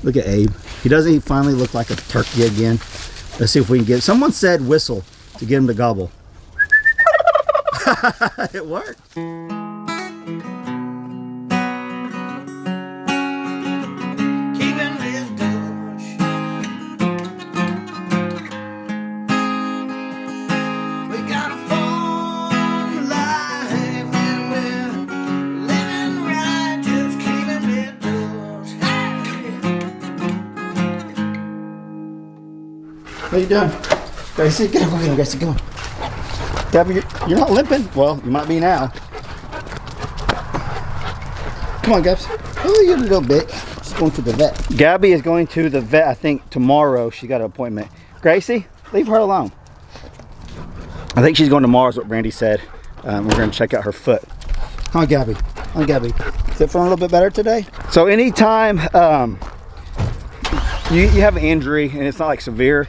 Look at Abe. Doesn't he finally look like a turkey again? Let's see if we can get, someone said whistle to get him to gobble. It worked. What are you doing? Gracie, get over here, Gracie, come on. Gabby, you're not limping. Well, you might be now. Come on, Gabs. Oh, you're a little bit. She's going to the vet. Gabby is going to the vet, I think, tomorrow. She's got an appointment. Gracie, leave her alone. I think she's going tomorrow is what Brandy said. We're going to check out her foot. Come on, Gabby. Come on, Gabby. Is it feeling a little bit better today? So anytime you have an injury and it's not like severe,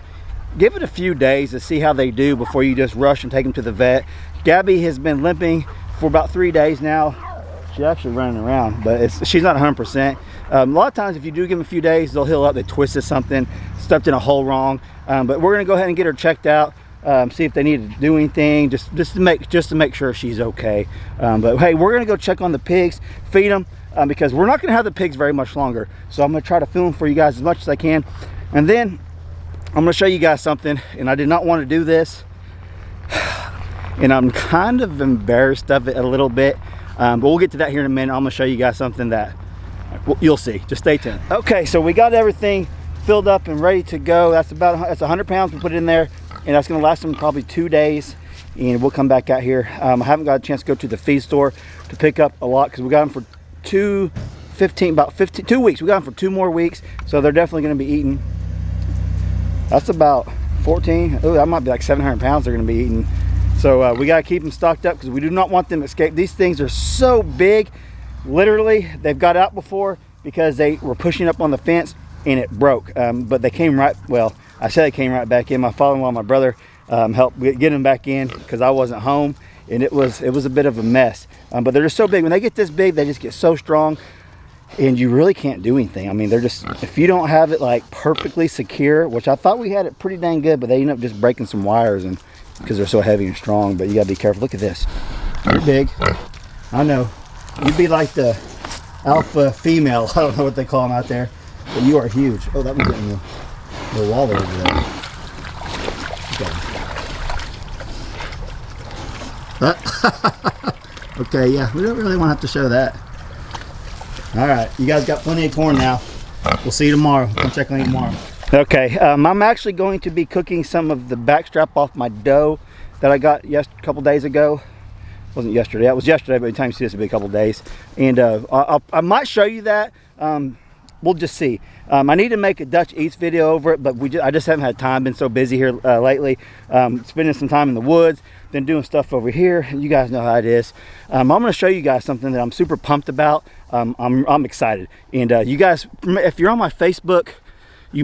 give it a few days to see how they do before you just rush and take them to the vet. Gabby has been limping for about 3 days now. She's actually running around, but she's not 100%. A lot of times if you do give them a few days, they'll heal up. They twisted something, stepped in a hole wrong. But we're gonna go ahead and get her checked out, see if they need to do anything, just to make sure she's okay. But hey, we're gonna go check on the pigs, feed them, because we're not gonna have the pigs very much longer. So I'm gonna try to film for you guys as much as I can. And then I'm gonna show you guys something, and I did not want to do this, and I'm kind of embarrassed of it a little bit, but we'll get to that here in a minute. I'm gonna show you guys something that you'll see. Just stay tuned. Okay, so we got everything filled up and ready to go. That's 100 pounds we put in there, and that's gonna last them probably 2 days, and we'll come back out here. I haven't got a chance to go to the feed store to pick up a lot because we got them for 2 weeks. We got them for 2 more weeks, so they're definitely gonna be eating. That's about 14. Oh, that might be like 700 pounds they're going to be eating. So we got to keep them stocked up because we do not want them to escape. These things are so big. Literally, they've got out before because they were pushing up on the fence and it broke. But they came right, well, I said they came right back in. My father-in-law and my brother helped get them back in because I wasn't home. And it was a bit of a mess. But they're just so big. When they get this big, they just get so strong. And you really can't do anything. I mean, they're just, if you don't have it like perfectly secure, which I thought we had it pretty dang good, but they end up just breaking some wires and because they're so heavy and strong. But you gotta be careful. Look at this. You're big. I know. You'd be like the alpha female. I don't know what they call them out there, but you are huge. Oh, that one's getting the wall over there. Okay. Okay, yeah, we don't really want to have to show that. All right, you guys got plenty of corn now. We'll see you tomorrow. Come check on you tomorrow. Okay, I'm actually going to be cooking some of the backstrap off my dough that I got a couple days ago. It wasn't yesterday. It was yesterday, but by the time you see this, it'll be a couple days. And I might show you that. We'll just see. I need to make a Dutch Eats video over it, but I just haven't had time. Been so busy here lately. Spending some time in the woods, then doing stuff over here. You guys know how it is. I'm going to show you guys something that I'm super pumped about. I'm excited. And you guys, if you're on my Facebook, you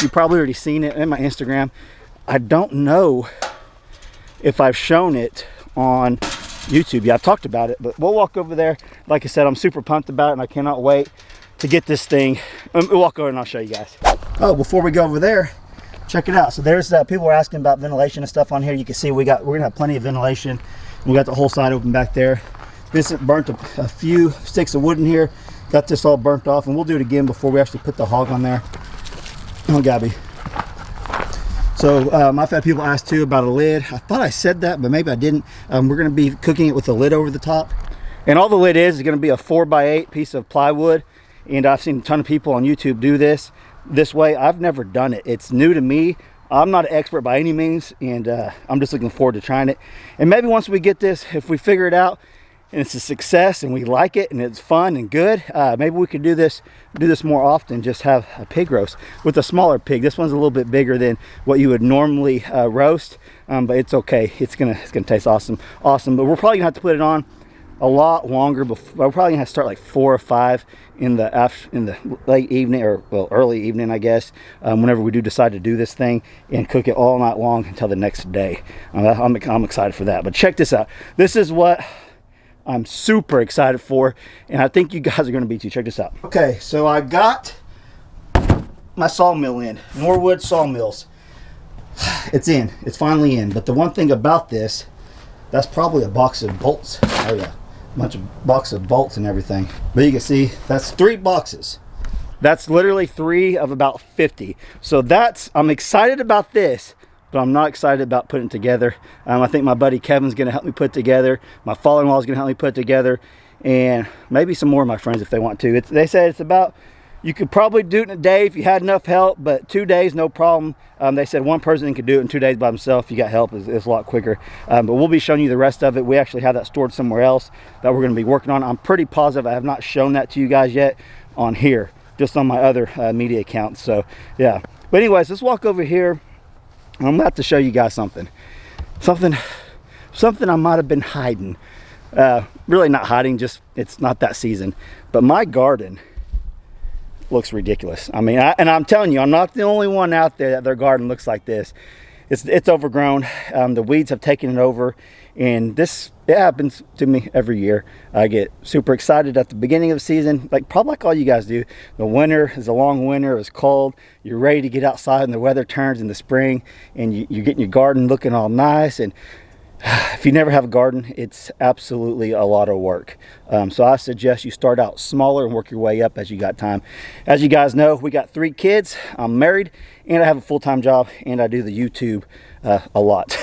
probably already seen it, and my Instagram. I don't know if I've shown it on YouTube. Yeah, I've talked about it, but we'll walk over there. Like I said, I'm super pumped about it, and I cannot wait to get this thing. We'll walk over and I'll show you guys. Oh, before we go over there, check it out. So there's people were asking about ventilation and stuff on here. You can see we're gonna have plenty of ventilation. We got the whole side open back there. Vincent burnt a few sticks of wood in here. Got this all burnt off, and we'll do it again before we actually put the hog on there. Oh, Gabby. So I've had people ask too about a lid. I thought I said that, but maybe I didn't. We're gonna be cooking it with a lid over the top. And all the lid is gonna be a 4x8 piece of plywood. And I've seen a ton of people on YouTube do this way. I've never done it. It's new to me. I'm not an expert by any means, and I'm just looking forward to trying it. And maybe once we get this, if we figure it out and it's a success and we like it and it's fun and good, maybe we could do this more often. Just have a pig roast with a smaller pig. This one's a little bit bigger than what you would normally roast, but it's okay. It's gonna taste awesome. But we're probably gonna have to put it on a lot longer before. We're probably gonna have to start like 4 or 5 in the late evening, or well, early evening, I guess, whenever we do decide to do this thing, and cook it all night long until the next day. I'm excited for that. But check this out. This is what I'm super excited for, and I think you guys are going to be too. Check this out. Okay, so I got my sawmill in. Norwood Sawmills. It's in. It's finally in. But the one thing about this, that's probably a box of bolts. Oh yeah, box of bolts and everything. But you can see that's 3 boxes. That's literally 3 of about 50. So I'm excited about this, but I'm not excited about putting it together. I think my buddy Kevin's gonna help me put it together. My father-in-law is gonna help me put it together, and maybe some more of my friends if they want to. They said it's about, you could probably do it in a day if you had enough help, but 2 days, no problem. They said one person could do it in 2 days by himself. If you got help, it's a lot quicker. But we'll be showing you the rest of it. We actually have that stored somewhere else that we're gonna be working on. I'm pretty positive I have not shown that to you guys yet on here, just on my other media accounts. So yeah, but anyways, let's walk over here. I'm about to show you guys something I might have been hiding. Really not hiding, just it's not that season. But my garden looks ridiculous. I mean, and I'm telling you, I'm not the only one out there that their garden looks like this. It's overgrown. The weeds have taken it over, and it happens to me every year. I get super excited at the beginning of the season, probably like all you guys do. The winter is a long winter. It's cold. You're ready to get outside, and the weather turns in the spring, and you're getting your garden looking all nice. And if you never have a garden, it's absolutely a lot of work. So I suggest you start out smaller and work your way up as you got time. As you guys know, we got 3 kids. I'm married, and I have a full-time job, and I do the YouTube a lot.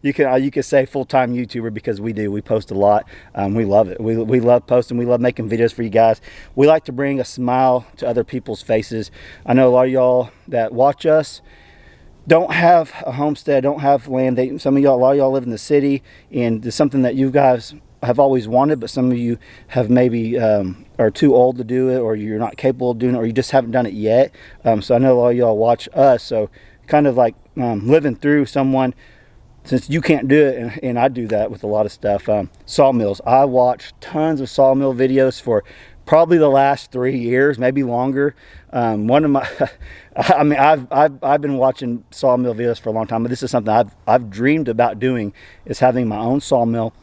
You could say full-time YouTuber, because we post a lot. We love it. We love posting. We love making videos for you guys. We like to bring a smile to other people's faces. I know a lot of y'all that watch us don't have a homestead, don't have land. A lot of y'all live in the city, and it's something that you guys have always wanted, but some of you have maybe are too old to do it, or you're not capable of doing it, or you just haven't done it yet. So I know a lot of y'all watch us, so kind of like living through someone, since you can't do it, and I do that with a lot of stuff. Sawmills. I watch tons of sawmill videos for probably the last 3 years, maybe longer. One of my, I mean, I've been watching sawmill videos for a long time, but this is something I've dreamed about doing, is having my own sawmill,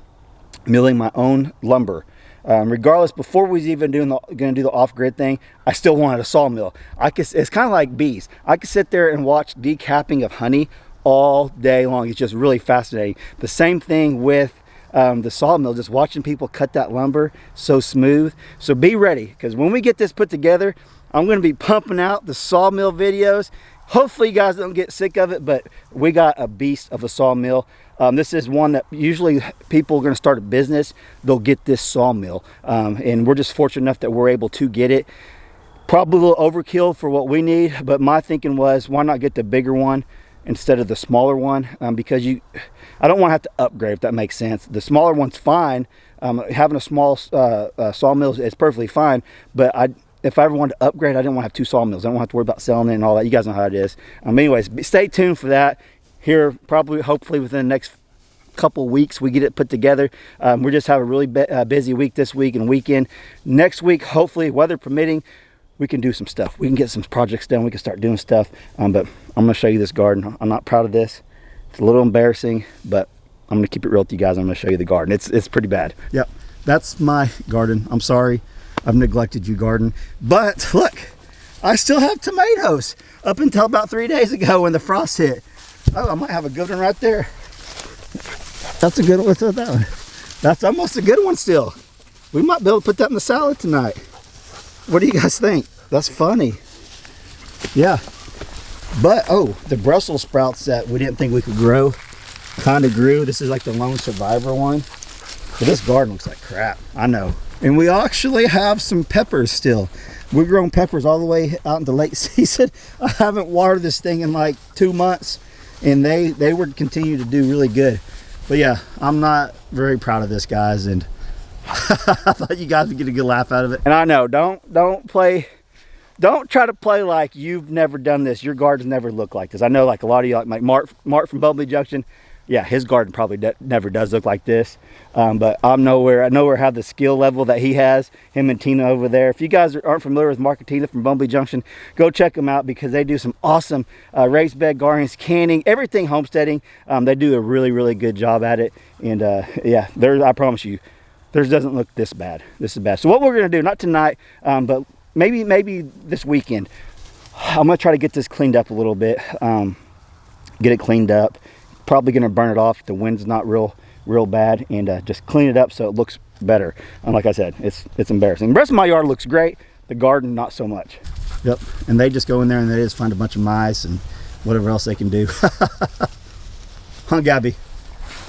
milling my own lumber. Regardless, before we was even going to do the off-grid thing, I still wanted a sawmill. It's kind of like bees. I could sit there and watch decapping of honey all day long. It's just really fascinating. The same thing with the sawmill, just watching people cut that lumber so smooth. So be ready, because when we get this put together, I'm going to be pumping out the sawmill videos. Hopefully you guys don't get sick of it, but we got a beast of a sawmill. This is one that usually people are going to start a business, they'll get this sawmill, and we're just fortunate enough that we're able to get it. Probably a little overkill for what we need, but my thinking was, why not get the bigger one instead of the smaller one? Because I don't want to have to upgrade, if that makes sense. The smaller one's fine. Having a small sawmill is perfectly fine, but if I ever wanted to upgrade, I didn't want to have 2 sawmills. I don't have to worry about selling it and all that. You guys know how it is. Anyways, stay tuned for that. Here, probably, hopefully within the next couple weeks, we get it put together. We just have a really busy week this week and weekend. Next week, hopefully, weather permitting, we can do some stuff. We can get some projects done. We can start doing stuff. But I'm going to show you this garden. I'm not proud of this. It's a little embarrassing, but I'm going to keep it real with you guys. I'm going to show you the garden. It's pretty bad. Yep, that's my garden. I'm sorry I've neglected you, garden. But look, I still have tomatoes up until about 3 days ago when the frost hit. Oh, I might have a good one right there. That's a good one. What's that one? That's almost a good one still. We might be able to put that in the salad tonight. What do you guys think? That's funny. Yeah. But, oh, the Brussels sprouts that we didn't think we could grow kind of grew. This is like the lone survivor one. But this garden looks like crap. I know. And we actually have some peppers still. We're growing peppers all the way out into late season. I haven't watered this thing in like 2 months, and they would continue to do really good. But yeah, I'm not very proud of this, guys, and I thought you guys would get a good laugh out of it. And I know, don't try to play like you've never done this. Your gardens never look like this. I know, like a lot of you, like Mark from Bubbly Junction, yeah, his garden probably never does look like this. But I nowhere have the skill level that he has, him and Tina over there. If you guys aren't familiar with Mark and Tina from Bubbly Junction, go check them out, because they do some awesome raised bed gardens, canning, everything homesteading. They do a really, really good job at it. And yeah, I promise you, theirs doesn't look this bad. This is bad. So what we're going to do, not tonight, but maybe this weekend, I'm gonna try to get this cleaned up a little bit. Get it cleaned up. Probably gonna burn it off if the wind's not real bad, and just clean it up so it looks better. And like I said, it's embarrassing. The rest of my yard looks great. The garden, not so much. Yep. And they just go in there and they just find a bunch of mice and whatever else they can do. Huh, Gabby?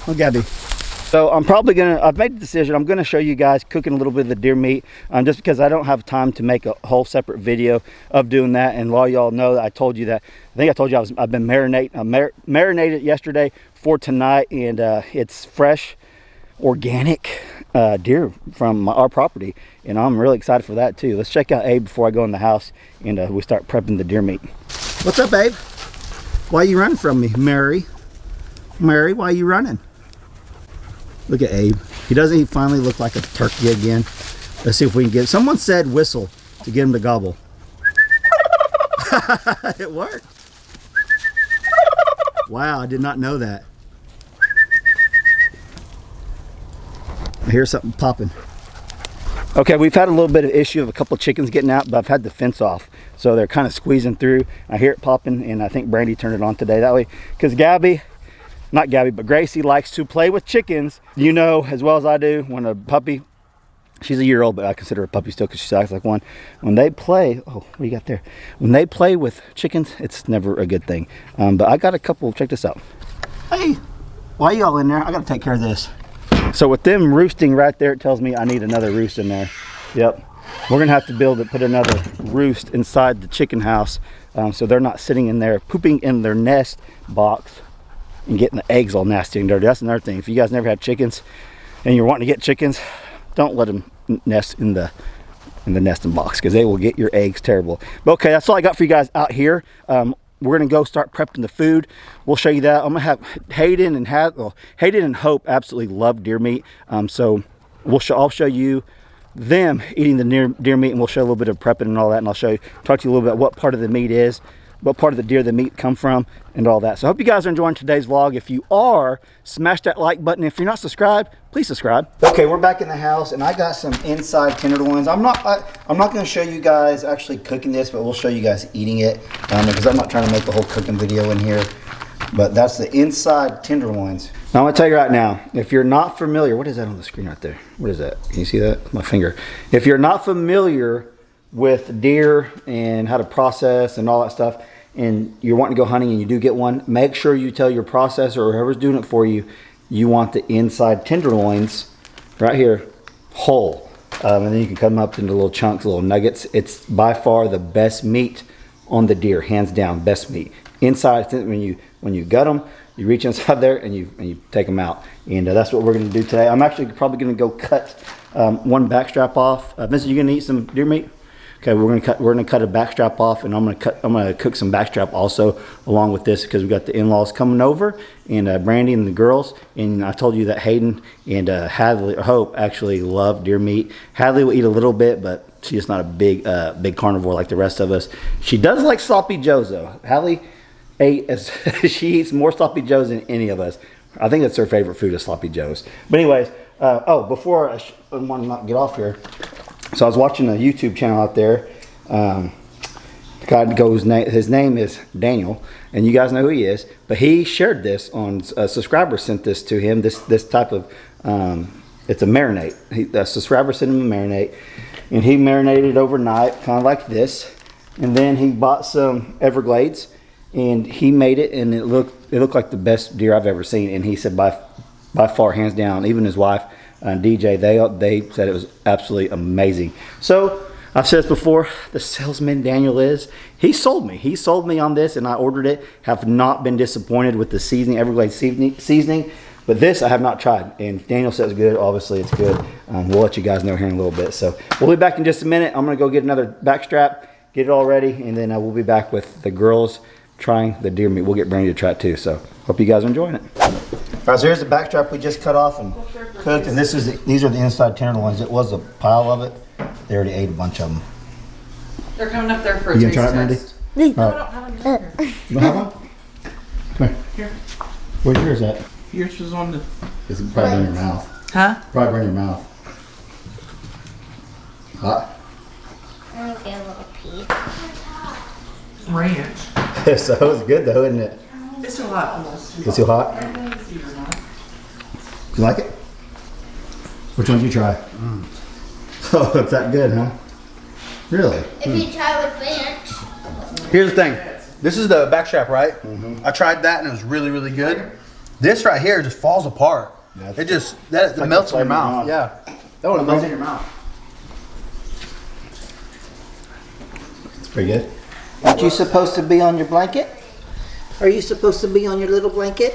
Oh, Gabby. So I'm probably I've made the decision, I'm gonna show you guys cooking a little bit of the deer meat, just because I don't have time to make a whole separate video of doing that. And while y'all know that I told you that, I think I told you I've been marinated yesterday for tonight, and it's fresh, organic deer from our property, and I'm really excited for that too. Let's check out Abe before I go in the house and we start prepping the deer meat. What's up, Abe? Why are you running from me, Mary? Mary, why are you running? Look at Abe. Doesn't he finally look like a turkey again? Let's see if we can get, someone said whistle to get him to gobble. It worked. Wow, I did not know that. I hear something popping. Okay, we've had a little bit of issue of a couple of chickens getting out, but I've had the fence off, so they're kind of squeezing through. I hear it popping, and I think Brandy turned it on today that way, because not Gabby, but Gracie likes to play with chickens. You know as well as I do, when a puppy, she's a year old, but I consider her a puppy still because she acts like one. When they play, oh, what do you got there? When they play with chickens, it's never a good thing. But I got a couple, check this out. Hey, why are y'all in there? I gotta take care of this. So with them roosting right there, it tells me I need another roost in there. Yep, we're gonna have to put another roost inside the chicken house, so they're not sitting in there pooping in their nest box and getting the eggs all nasty and dirty. That's another thing. If you guys never had chickens and you're wanting to get chickens, don't let them nest in the nesting box, because they will get your eggs terrible. But okay, that's all I got for you guys out here. We're gonna go start prepping the food. We'll show you that. I'm gonna have Hayden and Hope absolutely love deer meat. So I'll show you them eating the deer meat, and we'll show a little bit of prepping and all that. And I'll talk to you a little bit about what part of the meat is, what part of the deer the meat come from, and all that. So I hope you guys are enjoying today's vlog. If you are, smash that like button. If you're not subscribed, please subscribe. Okay, we're back in the house, and I got some inside tenderloins. I'm not going to show you guys actually cooking this, but we'll show you guys eating it, because I'm not trying to make a whole cooking video in here. But that's the inside tenderloins. Now I'm going to tell you right now, if you're not familiar, what is that on the screen right there? What is that? Can you see that? My finger. If you're not familiar with deer and how to process and all that stuff, and you're wanting to go hunting and you do get one, make sure you tell your processor or whoever's doing it for you, you want the inside tenderloins right here whole, and then you can cut them up into little chunks, little nuggets. It's by far the best meat on the deer, hands down, best meat. Inside, when you gut them, you reach inside there and you take them out, and that's what we're going to do today. I'm actually probably going to go cut one backstrap off. Vincent, you going to eat some deer meat? Okay, we're gonna cut a backstrap off, and I'm gonna cook some backstrap also along with this, because we got the in-laws coming over, and Brandy and the girls. And I told you that Hayden and Hope actually love deer meat. Hadley will eat a little bit, but she's not a big carnivore like the rest of us. She does like sloppy joes though. Hadley she eats more sloppy joes than any of us. I think that's her favorite food is sloppy joes. But anyways, before I want to not get off here. So I was watching a YouTube channel out there. His name is Daniel, and you guys know who he is. But he shared this on, a subscriber sent this to him. This type of, it's a marinade. A subscriber sent him a marinade, and he marinated it overnight, kind of like this. And then he bought some Everglades, and he made it, and it looked like the best deer I've ever seen. And he said by far, hands down, even his wife and DJ, they said it was absolutely amazing. So I've said this before, the salesman Daniel he sold me on this, and I ordered it. Have not been disappointed with the seasoning, Everglades seasoning, but this I have not tried, and Daniel says it's good. Obviously it's good. We'll let you guys know here in a little bit. So we'll be back in just a minute. I'm gonna go get another backstrap, get it all ready, and then we'll be back with the girls trying the deer meat. We'll get Brandy to try it too. So hope you guys are enjoying it. All right, so here's the backstrap we just cut off and cooked, and these are the inside tenderloins. It was a pile of it. They already ate a bunch of them. They're coming up there for a taste test. You gonna try it, Brandy? No, I don't have them. You don't have one? Come here. Where's yours at? Yours was on the... It's probably in your mouth. Huh? Probably in your mouth. Hot? I'm gonna get a little piece. ranch. So it was good though, isn't it? It's too hot almost. It's too hot? You like it? Which one did you try? Oh, it's that good, huh? Really? If you try with ranch. Here's the thing. This is the backstrap, right? I tried that and it was really, really good. This right here just falls apart. Yeah, It just that like melts in your the flavor mouth. on. Yeah, that one melts in your mouth. It's pretty good. Aren't you supposed to be on your blanket? Are you supposed to be on your little blanket?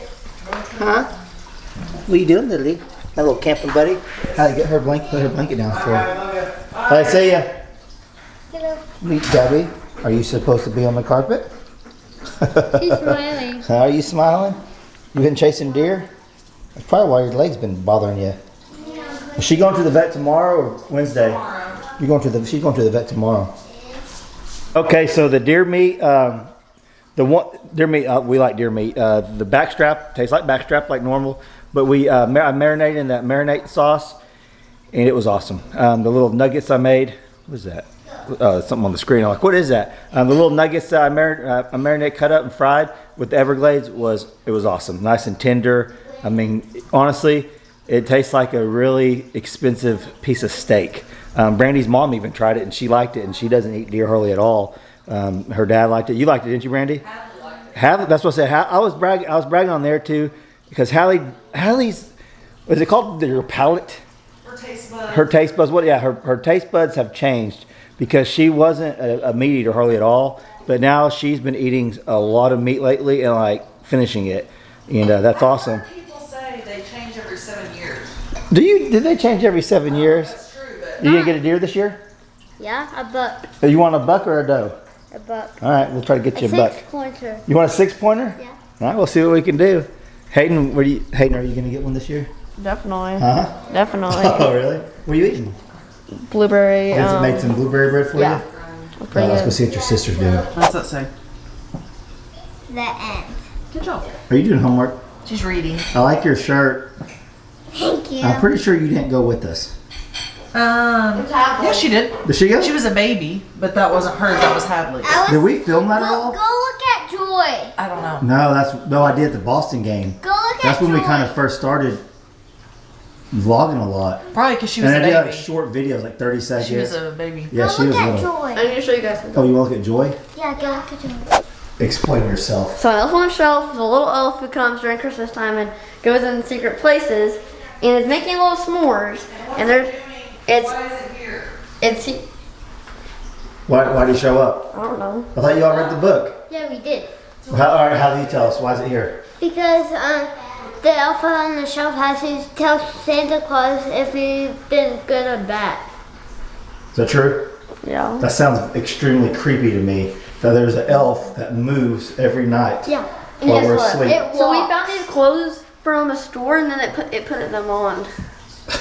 Huh? What are you doing, Lily? My little camping buddy? How to get her blanket? Put her blanket down for her. I see ya. Meet Debbie. Are you supposed to be on the carpet? She's smiling. Are you smiling? You been chasing deer? That's probably why your leg's been bothering you. Is she going to the vet tomorrow or Wednesday? You're going to the. She's going to the vet tomorrow. Okay, so the deer meat, deer meat. We like deer meat. The backstrap tastes like backstrap, like normal, but I marinated in that marinade sauce, and it was awesome. The little nuggets I made. What is that? Something on the screen. I'm like, what is that? The little nuggets that I marinate, cut up and fried with the Everglades it was awesome. Nice and tender. I mean, honestly, it tastes like a really expensive piece of steak. Brandy's mom even tried it and she liked it, and she doesn't eat deer hardly at all. Her dad liked it. You liked it, didn't you, Brandy? Hadley, that's what I said. I was bragging on there too, because Hallie's, is it called her palate? Her taste buds. Her taste buds. What? Yeah, her taste buds have changed because she wasn't a meat eater hardly at all, but now she's been eating a lot of meat lately and like finishing it, and that's awesome. People say they change every 7 years. Did they change every 7 years? That's true, but You gonna get a deer this year? Yeah, a buck. You want a buck or a doe? A buck. All right, we'll try to get you a A buck. 6-pointer. You want a 6-pointer? Yeah. All right, we'll see what we can do. Hayden, Hayden, are you gonna get one this year? Definitely. Huh? Definitely. Oh, really? What are you eating? Blueberry. Has it made some blueberry bread for yeah. you? Pretty Let's go good. see what your sister's doing. what's that say? The end. Good job. Are you doing homework? She's reading. I like your shirt. Thank you. I'm pretty sure you didn't go with us. Yeah, she did. Did she go? She was a baby, but that wasn't her. That was Hadley. I Did was, we film that at go all? look at Joy. I don't know. No, I did at the Boston game. Go look That's at when Joy. we kind of first started vlogging a lot. Probably because she was And a I did like baby. short videos, like 30 seconds. She was a baby. Yeah, Go she was look at little. Joy. I need to show you guys something. Oh, you want to look at Joy? Yeah, go look at Joy. Explain yourself. So an elf on a shelf is a little elf who comes during Christmas time and goes in secret places and is making little s'mores. And it's Why did he show up? I don't know. I thought you all read the book. Yeah, we did. All right, how do you tell us? Why is it here? Because the elf on the shelf has to tell Santa Claus if he's been good or bad. Is that true? Yeah. That sounds extremely creepy to me. That there's an elf that moves every night Yeah. while we're Guess what? asleep. It So we walks. found these clothes from a store and then it put them on.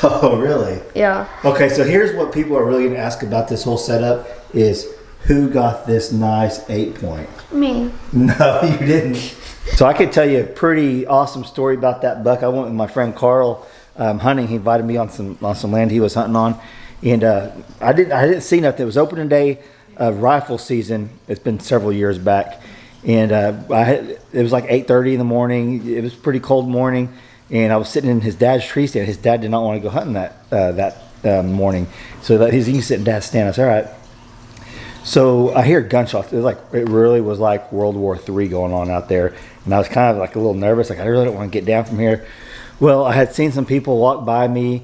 Oh, really? Yeah. Okay, so here's what people are really going to ask about this whole setup is who got this nice 8-point? Me. No, you didn't. So I could tell you a pretty awesome story about that buck. I went with my friend Carl hunting. He invited me on some land he was hunting on, and I didn't see nothing. It was opening day of rifle season. It's been several years back, and it was like 8:30 in the morning. It was a pretty cold morning, and I was sitting in his dad's tree stand. His dad did not want to go hunting that morning, so that he can sit in dad's stand. I said, all right. So I hear gunshots. It really was like World War III going on out there, and I was kind of like a little nervous. Like I really don't want to get down from here. Well, I had seen some people walk by me,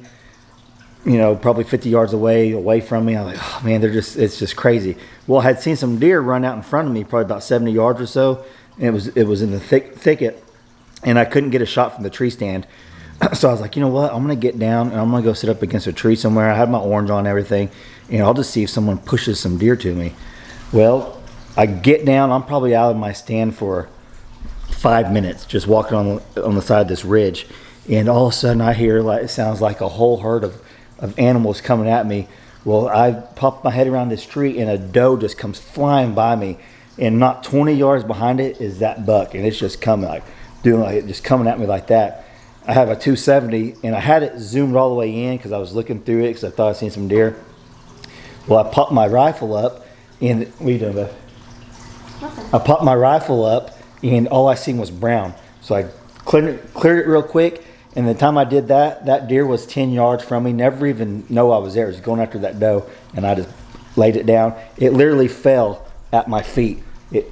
probably 50 yards away from me. I was like, oh man, it's just crazy. Well, I had seen some deer run out in front of me, probably about 70 yards or so, and it was in the thicket, and I couldn't get a shot from the tree stand. So I was like, you know what? I'm gonna get down and I'm gonna go sit up against a tree somewhere. I had my orange on and everything, and I'll just see if someone pushes some deer to me. Well, I get down. I'm probably out of my stand for 5 minutes, just walking on the side of this ridge, and all of a sudden I hear it sounds like a whole herd of animals coming at me. Well, I pop my head around this tree, and a doe just comes flying by me, and not 20 yards behind it is that buck, and it's just coming just coming at me like that. I have a 270, and I had it zoomed all the way in because I was looking through it because I thought I'd seen some deer. Well, I popped my rifle up, and what are you doing, Beth? I popped my rifle up, and all I seen was brown. So I cleared it real quick. And the time I did that, that deer was 10 yards from me. Never even know I was there. It was going after that doe, and I just laid it down. It literally fell at my feet.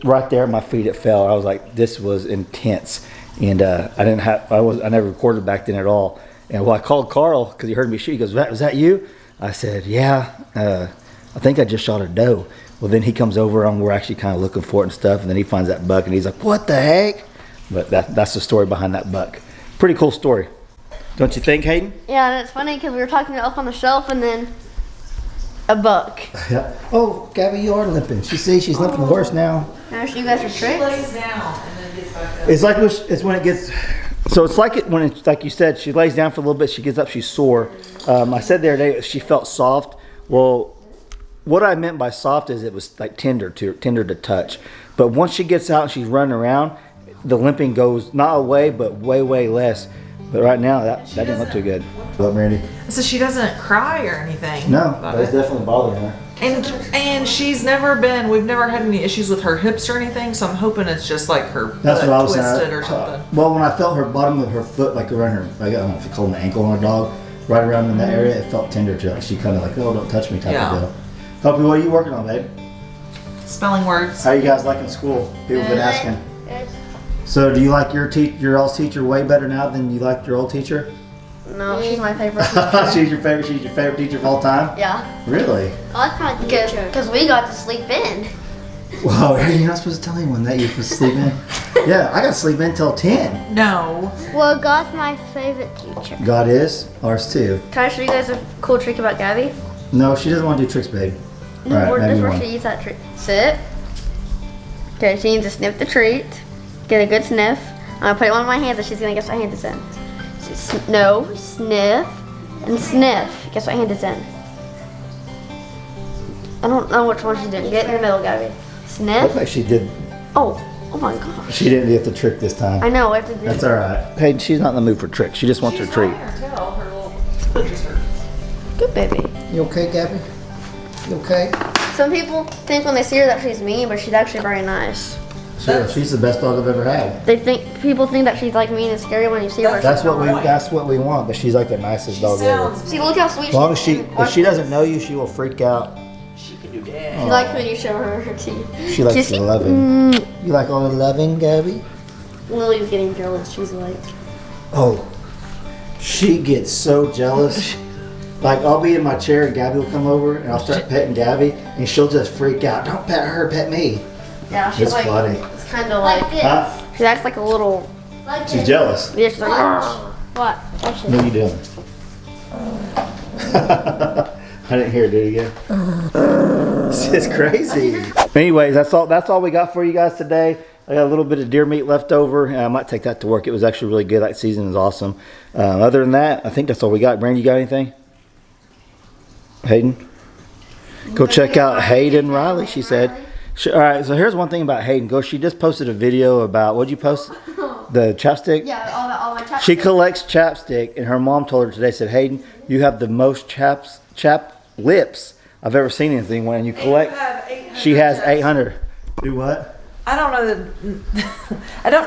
Right there at my feet, it fell. I was like, this was intense. And I never recorded back then at all. And well, I called Carl because he heard me shoot. He goes, was that you? I said, yeah. I think I just shot a doe. Well, then he comes over and we're actually kind of looking for it and stuff. And then he finds that buck and he's like, what the heck? But that's the story behind that buck. Pretty cool story. Don't you think, Hayden? Yeah, and it's funny because we were talking to Elf on the Shelf and then a buck. Yeah. Oh, Gabby, you are limping. She's limping worse now. Can I show you guys her She tricks? lays down and then gets back up. It's like it's when it gets. So it's like when it's like you said. She lays down for a little bit. She gets up. She's sore. I said the other day she felt soft. Well, what I meant by soft is it was like tender to touch. But once she gets out and she's running around, the limping goes not away, but way less. But right now that didn't look too good. What, Randy? So she doesn't cry or anything. No, about that's it. definitely bothering her. And we've never had any issues with her hips or anything, so I'm hoping it's just like her That's butt what I was twisted saying. or something. Well, when I felt her bottom of her foot, like around her, I don't know if you call it an ankle on a dog, right around in that area, it felt tender to her. She kind of like, oh, don't touch me type Yeah. of deal. Helpy, what are you working on, babe? Spelling words. How you guys liking school? People have been asking. Good. So do you like your all's teacher way better now than you liked your old teacher? No, she's my favorite. She's your favorite teacher of all time? Yeah, Really? I like my teacher. because we got to sleep in. Whoa, you're not supposed to tell anyone that you're supposed to sleep in. Yeah, I got to sleep in until 10. No. Well, God's my favorite teacher. God is? Ours too. Can I show you guys a cool trick about Gabby? No, she doesn't want to do tricks, babe. No, Alright, this maybe is where one. she eats that treat. Sit. Okay, she needs to sniff the treat. Get a good sniff. I'm gonna put it on my hands and she's gonna guess what hand it's in. No, sniff, and sniff. Guess what hand it's in? I don't know which one she's doing. Get in the middle, Gabby. Sniff. Looked like she did. Oh my gosh. She didn't get the trick this time. I know, I have to do That's all right. Hey, she's not in the mood for tricks. She just wants her treat. Her tail, her little foot just hurt. Good baby. You okay, Gabby? You okay? Some people think when they see her that she's mean, but she's actually very nice. Sure, she's the best dog I've ever had. People think that she's like mean and scary when you see her. That's what we want. But she's like the nicest dog ever. See, look how sweet As long as she is. if she doesn't know you, she will freak out. She can do that. She likes when you show her teeth. She likes Kissy? the loving. You like all the loving, Gabby? Lily's getting jealous. She's like, Oh, she gets so jealous. Like, I'll be in my chair and Gabby will come over and I'll start petting Gabby and she'll just freak out. Don't pet her, pet me. yeah, she's It's like, funny. it's kind of like, this. Huh? she acts like a little, Like She's this. jealous. yeah, she's like, "Argh." What? What are you doing? I didn't hear it. Do it again. It's crazy. Anyways, that's all we got for you guys today. I got a little bit of deer meat left over. I might take that to work. It was actually really good. That season is awesome. Other than that, I think that's all we got. Brandon, you got anything? Hayden? Go check out Hayden Riley, she said. All right, so here's one thing about Hayden. She just posted a video about, what'd you post? The chapstick? yeah, all my chapstick. She collects chapstick, and her mom told her today, said, Hayden, you have the most chap lips I've ever seen anything when you collect. She has 800. Do what? I don't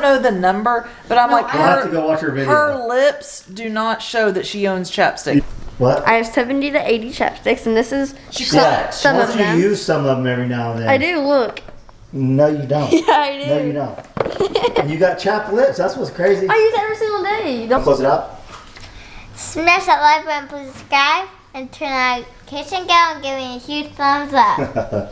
know the number, but I'm like, You'll have to go watch her video. her lips do not show that she owns chapstick. What? I have 70 to 80 chapsticks, and this is She some, collects. some Why of don't you them. use some of them every now and then? I do, look. No, you don't. Yeah, I do. No, you don't. And you got chapped lips. That's what's crazy. I use it every single day. You don't. Close it up. Smash that like button, please subscribe, and turn on kitchen bell and give me a huge thumbs up.